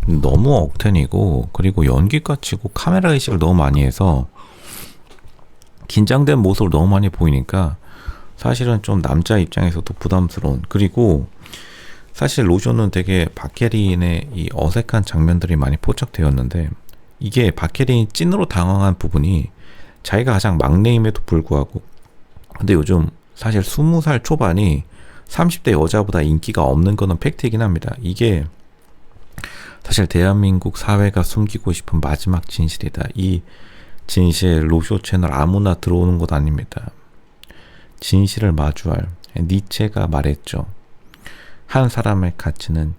너무 억텐이고, 그리고 연기가 치고 카메라 의식을 너무 많이 해서 긴장된 모습을 너무 많이 보이니까 사실은 좀 남자 입장에서도 부담스러운. 그리고 사실 로쇼는 되게 박해린의 이 어색한 장면들이 많이 포착되었는데, 이게 박해린이 찐으로 당황한 부분이 자기가 가장 막내임에도 불구하고, 근데 요즘 사실 20살 초반이 30대 여자보다 인기가 없는 거는 팩트이긴 합니다. 이게 사실 대한민국 사회가 숨기고 싶은 마지막 진실이다. 이 진실 로쇼 채널 아무나 들어오는 것 아닙니다. 진실을 마주할, 니체가 말했죠. 한 사람의 가치는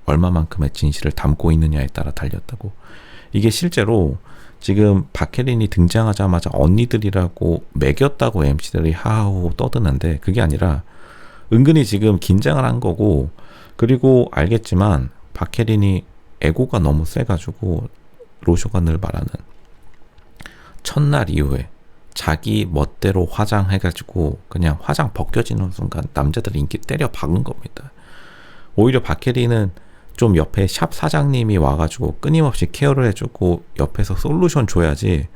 얼마만큼의 진실을 담고 있느냐에 따라 달렸다고. 이게 실제로 지금 박해린이 등장하자마자 언니들이라고 매겼다고 MC들이 하하호 떠드는데, 그게 아니라 은근히 지금 긴장을 한 거고, 그리고 알겠지만 박해린이 에고가 너무 세가지고 로쇼가 늘 말하는 첫날 이후에 자기 멋대로 화장해가지고 그냥 화장 벗겨지는 순간 남자들이 인기 때려 박은 겁니다. 오히려 박해린은 좀 옆에 샵 사장님이 와가지고 끊임없이 케어를 해주고 옆에서 솔루션 줘야지,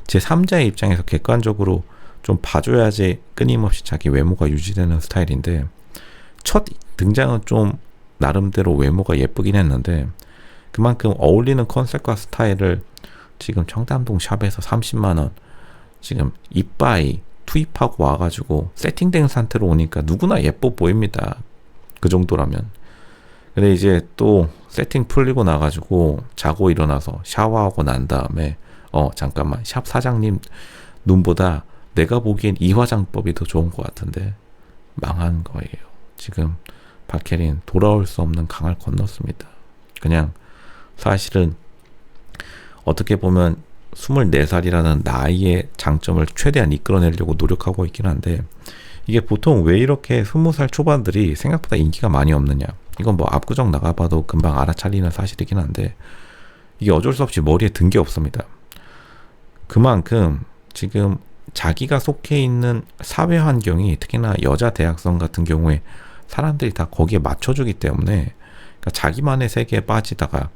제 3자의 입장에서 객관적으로 좀 봐줘야지 끊임없이 자기 외모가 유지되는 스타일인데, 첫 등장은 좀 나름대로 외모가 예쁘긴 했는데 그만큼 어울리는 컨셉과 스타일을 지금 청담동 샵에서 30만원 지금 이빠이 투입하고 와가지고 세팅된 상태로 오니까 누구나 예뻐 보입니다. 그 정도라면. 근데 이제 또 세팅 풀리고 나가지고 자고 일어나서 샤워하고 난 다음에 잠깐만, 샵 사장님 눈보다 내가 보기엔 이 화장법이 더 좋은 것 같은데, 망한 거예요. 지금 박해린 돌아올 수 없는 강을 건넜습니다. 그냥 사실은 어떻게 보면 24살이라는 나이의 장점을 최대한 이끌어내려고 노력하고 있긴 한데, 이게 보통 왜 이렇게 20살 초반들이 생각보다 인기가 많이 없느냐, 이건 뭐 압구정 나가봐도 금방 알아차리는 사실이긴 한데, 이게 어쩔 수 없이 머리에 든 게 없습니다. 그만큼 지금 자기가 속해 있는 사회 환경이, 특히나 여자 대학생 같은 경우에 사람들이 다 거기에 맞춰주기 때문에, 그러니까 자기만의 세계에 빠지다가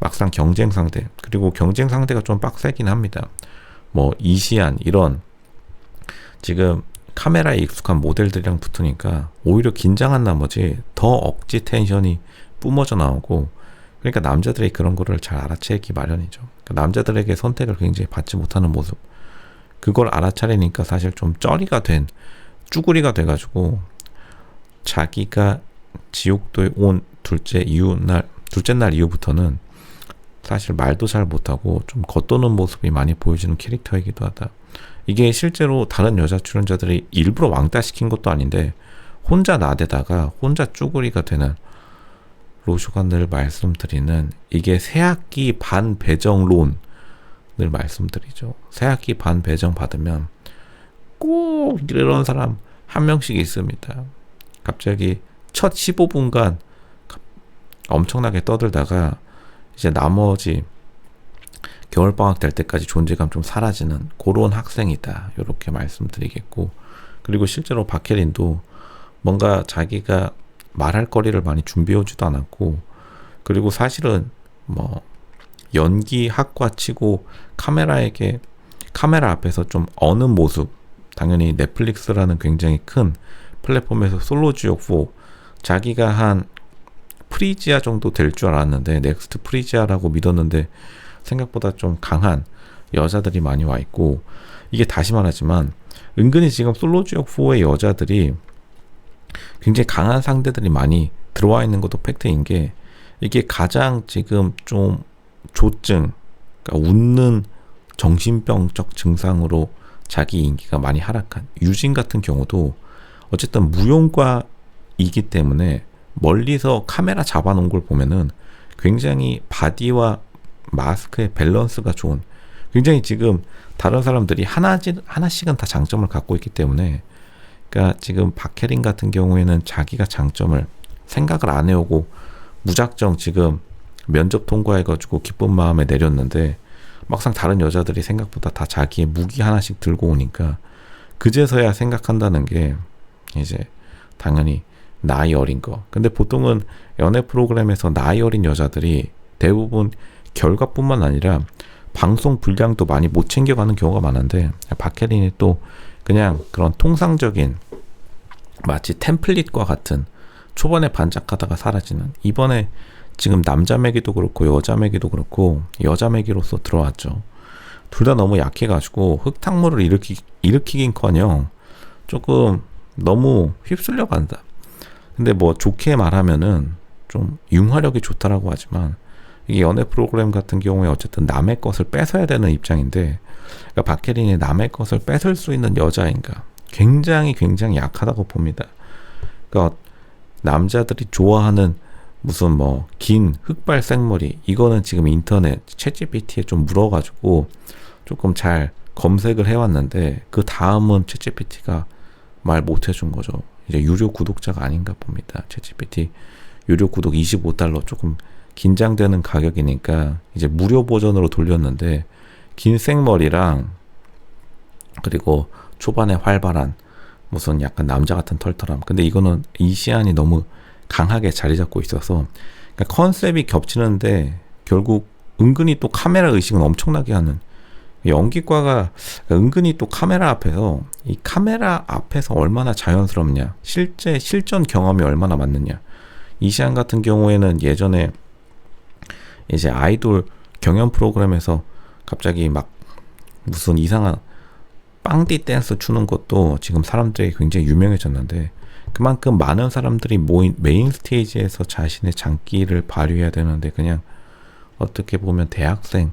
막상 경쟁 상대, 그리고 경쟁 상대가 좀 빡세긴 합니다. 뭐 이시안 이런 지금 카메라에 익숙한 모델들이랑 붙으니까 오히려 긴장한 나머지 더 억지 텐션이 뿜어져 나오고, 그러니까 남자들이 그런 거를 잘 알아채기 마련이죠. 그러니까 남자들에게 선택을 굉장히 받지 못하는 모습, 그걸 알아차리니까 사실 좀 쩌리가 된, 쭈구리가 돼가지고 자기가 지옥도에 온 둘째 날 이후부터는 사실 말도 잘 못하고 좀 겉도는 모습이 많이 보여지는 캐릭터이기도 하다. 이게 실제로 다른 여자 출연자들이 일부러 왕따시킨 것도 아닌데 혼자 나대다가 혼자 쭈구리가 되는, 로쇼가 늘 말씀드리는 이게 새학기 반 배정론 늘 말씀드리죠. 새학기 반 배정 받으면 꼭 이런 사람 한 명씩 있습니다. 갑자기 첫 15분간 엄청나게 떠들다가 이제 나머지 겨울방학 될 때까지 존재감 좀 사라지는 그런 학생이다, 이렇게 말씀드리겠고, 그리고 실제로 박해린도 뭔가 자기가 말할 거리를 많이 준비해오지도 않았고, 그리고 사실은 뭐 연기 학과 치고 카메라 앞에서 좀 어는 모습, 당연히 넷플릭스라는 굉장히 큰 플랫폼에서 솔로지옥4 자기가 한 프리지아 정도 될 줄 알았는데, 넥스트 프리지아라고 믿었는데 생각보다 좀 강한 여자들이 많이 와 있고, 이게 다시 말하지만 은근히 지금 솔로지옥4의 여자들이 굉장히 강한 상대들이 많이 들어와 있는 것도 팩트인 게, 이게 가장 지금 좀 조증, 그러니까 웃는 정신병적 증상으로 자기 인기가 많이 하락한 유진 같은 경우도 어쨌든 무용과이기 때문에 멀리서 카메라 잡아놓은 걸 보면은 굉장히 바디와 마스크의 밸런스가 좋은, 굉장히 지금 다른 사람들이 하나씩은 다 장점을 갖고 있기 때문에, 그러니까 지금 박해린 같은 경우에는 자기가 장점을 생각을 안 해오고 무작정 지금 면접 통과해가지고 기쁜 마음에 내렸는데, 막상 다른 여자들이 생각보다 다 자기의 무기 하나씩 들고 오니까 그제서야 생각한다는 게 이제 당연히 나이 어린 거. 근데 보통은 연애 프로그램에서 나이 어린 여자들이 대부분 결과뿐만 아니라 방송 분량도 많이 못 챙겨가는 경우가 많은데, 박혜린이 또 그냥 그런 통상적인 마치 템플릿과 같은 초반에 반짝하다가 사라지는, 이번에 지금 남자 매기도 그렇고 여자 매기도 그렇고 여자 매기로서 들어왔죠. 둘 다 너무 약해가지고 흙탕물을 일으키긴커녕 조금 너무 휩쓸려 간다. 근데 뭐 좋게 말하면은 좀 융화력이 좋다라고 하지만, 이게 연애 프로그램 같은 경우에 어쨌든 남의 것을 뺏어야 되는 입장인데, 그러니까 박혜린이 남의 것을 뺏을 수 있는 여자인가, 굉장히 약하다고 봅니다. 그러니까 남자들이 좋아하는 무슨 뭐 긴 흑발 생머리, 이거는 지금 인터넷 챗GPT에 좀 물어가지고 조금 잘 검색을 해왔는데, 그 다음은 챗GPT가 말 못해준 거죠. 이제 유료 구독자가 아닌가 봅니다. 챗GPT 유료 구독 $25 조금 긴장되는 가격이니까 이제 무료 버전으로 돌렸는데, 긴 생머리랑 그리고 초반에 활발한 무슨 약간 남자 같은 털털함. 근데 이거는 이시안이 너무 강하게 자리 잡고 있어서, 그러니까 컨셉이 겹치는데 결국 은근히 또 카메라 의식은 엄청나게 하는, 연기과가 은근히 또 카메라 앞에서, 이 카메라 앞에서 얼마나 자연스럽냐, 실제 실전 경험이 얼마나 맞느냐. 이시안 같은 경우에는 예전에 이제 아이돌 경연 프로그램에서 갑자기 막 무슨 이상한 빵디 댄스 추는 것도 지금 사람들이 굉장히 유명해졌는데, 그만큼 많은 사람들이 모인 메인 스테이지에서 자신의 장기를 발휘해야 되는데, 그냥 어떻게 보면 대학생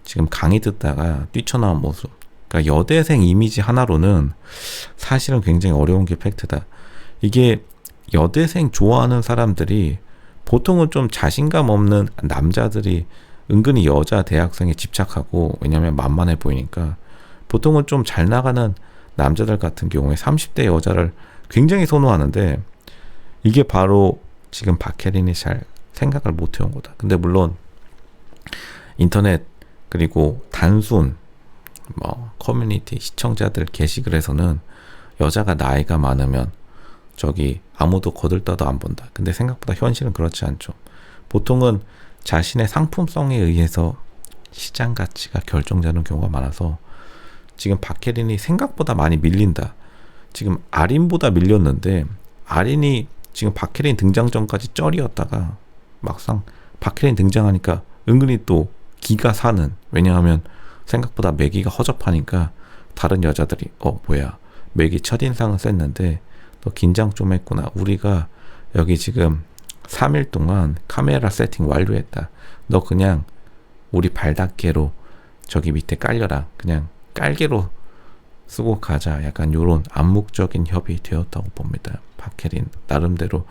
지금 강의 듣다가 뛰쳐나온 모습, 그러니까 여대생 이미지 하나로는 사실은 굉장히 어려운 게 팩트다. 이게 여대생 좋아하는 사람들이 보통은 좀 자신감 없는 남자들이 은근히 여자 대학생에 집착하고, 왜냐면 만만해 보이니까. 보통은 좀 잘 나가는 남자들 같은 경우에 30대 여자를 굉장히 선호하는데, 이게 바로 지금 박혜린이 잘 생각을 못 해온 거다. 근데 물론 인터넷 그리고 단순 뭐 커뮤니티 시청자들 게시글에서는 여자가 나이가 많으면 저기 아무도 거들떠도 안 본다. 근데 생각보다 현실은 그렇지 않죠. 보통은 자신의 상품성에 의해서 시장 가치가 결정되는 경우가 많아서, 지금 박혜린이 생각보다 많이 밀린다. 지금 아린보다 밀렸는데, 아린이 지금 박혜린 등장 전까지 쩔이었다가 막상 박혜린 등장하니까 은근히 또 기가 사는, 왜냐하면 생각보다 매기가 허접하니까 다른 여자들이 뭐야, 매기 첫인상은 셌는데 너 긴장 좀 했구나. 우리가 여기 지금 3일 동안 카메라 세팅 완료했다. 너 그냥 우리 발닦개로 저기 밑에 깔려라. 그냥 깔개로 쓰고 가자. 약간 요런 암묵적인 협의 되었다고 봅니다. 박혜린 나름대로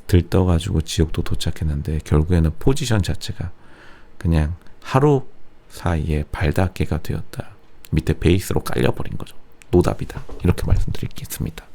들떠가지고 지옥도 도착했는데, 결국에는 포지션 자체가 그냥 하루 사이에 발닦개가 되었다. 밑에 베이스로 깔려버린 거죠. 노답이다. 이렇게 말씀드리겠습니다.